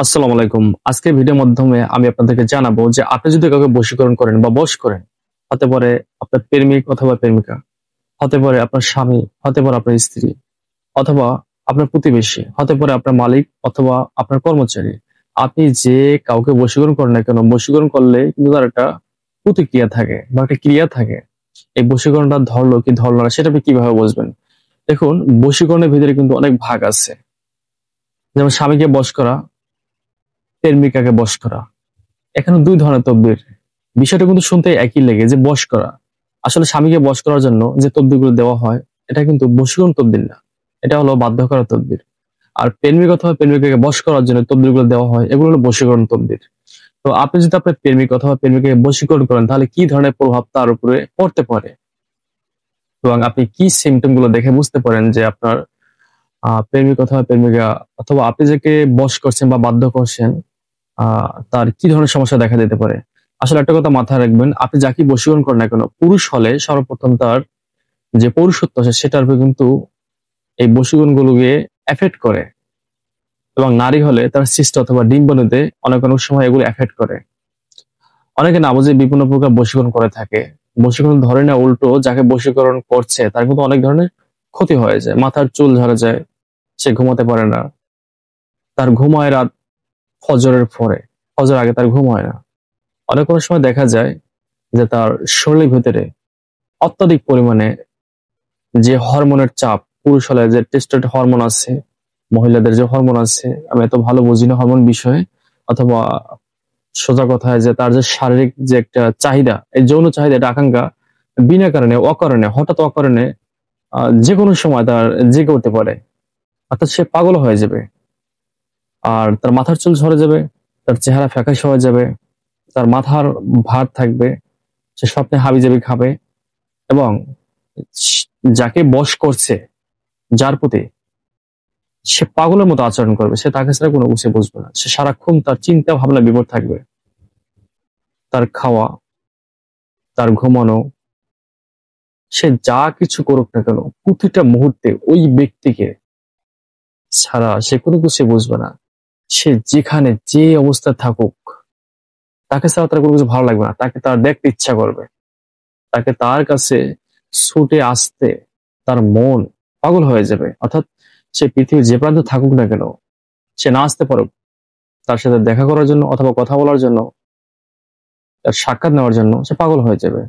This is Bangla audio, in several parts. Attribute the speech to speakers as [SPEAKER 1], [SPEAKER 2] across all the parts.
[SPEAKER 1] আসসালামু আলাইকুম। আজকের ভিডিওর মাধ্যমে আমি আপনাদেরকে জানাবো যে আপনি যদি কাউকে বশীকরণ করেন বা বশ করেন, হতে পারে আপনার প্রেমিক অথবা প্রেমিকা, হতে পারে আপনার স্বামী, হতে পারে আপনার স্ত্রী, অথবা আপনার প্রতিবেশী, হতে পারে আপনার মালিক অথবা আপনার কর্মচারী। আপনি যে কাউকে বশীকরণ করেন না কেন, বশীকরণ করলে কিন্তু তার একটা প্রতিক্রিয়া থাকে বা একটা ক্রিয়া থাকে। এই বশীকরণটা ধরলো কি ধরলো না সেটা আপনি কিভাবে বুঝবেন? দেখুন, বশীকরণের ভিতরে কিন্তু অনেক ভাগ আছে। যেমন স্বামীকে বশ করা, প্রেমিকাকে বশ করা। এখানে দুই ধরনের তদবির। বিষয়টা কিন্তু শুনতে একই লেগে যে বশ করা। আসলে স্বামীকে বশ করার জন্য যে তদবিরগুলো দেওয়া হয়, এটা কিন্তু বশীকরণ তদবির না। এটা হলো বাধ্য করা তদবির। আর প্রেমিক অথবা প্রেমিকাকে বশ করার জন্য তদবিরগুলো দেওয়া হয়, এগুলো হলো বশীকরণ তদবির। তো আপনি যদি আপনার প্রেমিক অথবা প্রেমিকাকে বশীকরণ করেন, তাহলে কি ধরনের প্রভাব তার উপরে পড়তে পারে এবং আপনি কি সিমটম গুলো দেখে বুঝতে পারেন যে আপনার প্রেমিক অথবা প্রেমিকা অথবা আপনি যাকে বশ করছেন বা বাধ্য করছেন, তার কি ধরনের সমস্যা দেখা দিতে পারে। আসলে একটা কথা মাথায় রাখবেন, আপনি যাকে বশীকরণ করেন না কেন, পুরুষ হলে সর্বপ্রথম তার যে পৌরুষত্ব আছে সেটার উপরে কিন্তু এই বশীকরণ গুলোকে এফেক্ট করে, এবং নারী হলে তার সিস্ট অথবা ডিম্বাণুতে অনেক অনেক সময় এগুলো এফেক্ট করে। অনেকে না বুঝে বিভিন্ন প্রকার বশীকরণ করে থাকে। বশীকরণ ধরে না, উল্টো যাকে বশীকরণ করছে তার কিন্তু অনেক ধরনের ক্ষতি হয়ে যায়। মাথার চুল ঝরে যায়, সে ঘুমাতে পারে না, তার ঘুম হয় রাত ফজরের পরে, ফজর আগে তার ঘুম হয় না। অনেক অনেক সময় দেখা যায় যে তার শরীরের ভিতরে অত্যাধিক পরিমাণে যে হরমোনের চাপ, পুরুষ হলে যে টেস্টোস্টেরন হরমোন আছে, মহিলাদের যে হরমোন আছে, আমি এত ভালো বুঝি না হরমোন বিষয়ে, অথবা সোজা কথায় যে তার যে শারীরিক যে একটা চাহিদা, এই যৌন চাহিদা, এটা আকাঙ্ক্ষা বিনা কারণে অকারণে হঠাৎ অকারণে যে কোনো সময় তার জেগে উঠতে পারে। অর্থাৎ সে পাগল হয়ে যাবে, আর তার মাথার চুল ঝরে যাবে, তার চেহারা ফ্যাকাশে হয়ে যাবে, তার মাথার ভার থাকবে, সে স্বপ্নে হাবিজাবি খাবে, এবং যাকে বশ করছে, যার প্রতি, সে পাগলের মতো আচরণ করবে। সে তাকে ছাড়া কোনো কিছু বুঝবে না। সে সারাক্ষণ তার চিন্তা ভাবনা বিভোর থাকবে। তার খাওয়া, তার ঘুমানো, সে যা কিছু করুক না কেন, প্রতিটা মুহূর্তে ওই ব্যক্তিকে ছাড়া সে কোনো কিছু বুঝবে না। সে যেখানে যে অবস্থায় থাকুক, তাকে ছাড়া তার কোনো কিছু ভালো লাগবে না। তাকে তার দেখতে ইচ্ছা করবে, তাকে তার কাছে ছুটে আসতে তার মন পাগল হয়ে যাবে। অর্থাৎ সে পৃথিবীর যে প্রান্তে থাকুক না কেন, সে না আসতে পারুক, তার সাথে দেখা করার জন্য অথবা কথা বলার জন্য, তার সাক্ষাৎ নেওয়ার জন্য সে পাগল হয়ে যাবে।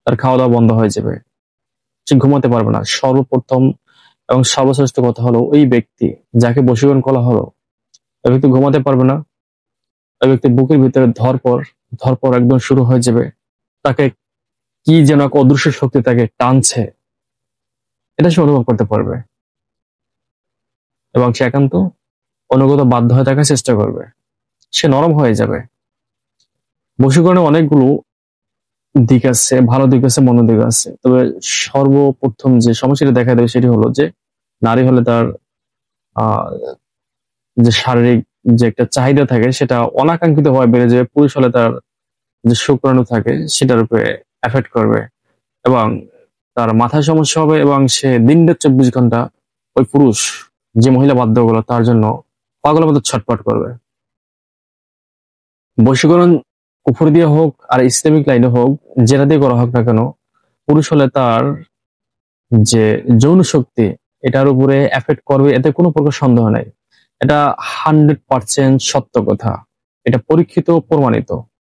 [SPEAKER 1] তার খাওয়া দাওয়া বন্ধ হয়ে যাবে, সে ঘুমাতে পারবে না। সর্বপ্রথম এবং সর্বশ্রেষ্ঠ কথা হলো, ওই ব্যক্তি যাকে বশীকরণ করা হলো, ওই ব্যক্তি ঘুমাতে পারবে না। ওই ব্যক্তি বুকের ভিতরে ধরপড় ধরপড় একদম শুরু হয়ে যাবে। তাকে কি যেন এক অদৃশ্য শক্তি তাকে টানছে, এটা সে অনুভব করতে পারবে, এবং সে একান্ত অনুগত বাধ্য হয়ে থাকার চেষ্টা করবে। সে নরম হয়ে যাবে। বশীকরণে অনেকগুলো দিক আছে, ভালো দিক আছে, মন্দ দিক আছে। তবে সর্বপ্রথম যে সমস্যাটা দেখা দেবে সেটি হলো যে, নারী হলে তার আহ যে শারীরিক যে একটা চাহিদা থাকে সেটা অনাকাঙ্ক্ষিত ভাবে বেড়ে যাবে। পুরুষ হলে তার যে শুক্রাণু থাকে সেটার উপরে এফেক্ট করবে, এবং তার মাথায় সমস্যা হবে, এবং সে দিনটা 24 ঘন্টা ওই পুরুষ, যে মহিলা বাধ্য গুলো তার জন্য পাগলের মতো ছটফট করবে। বশীকরণ উপর দিয়ে হোক আর ইসলামিক লাইনে হোক, যেটা দিয়ে করা হোক না কেন, পুরুষ হলে তার যে যৌন শক্তি, এটার উপরে এফেক্ট করবে, এতে কোনো প্রকার সন্দেহ নাই। এটা 100% সত্য কথা। এটা পরীক্ষিত, প্রমাণিত।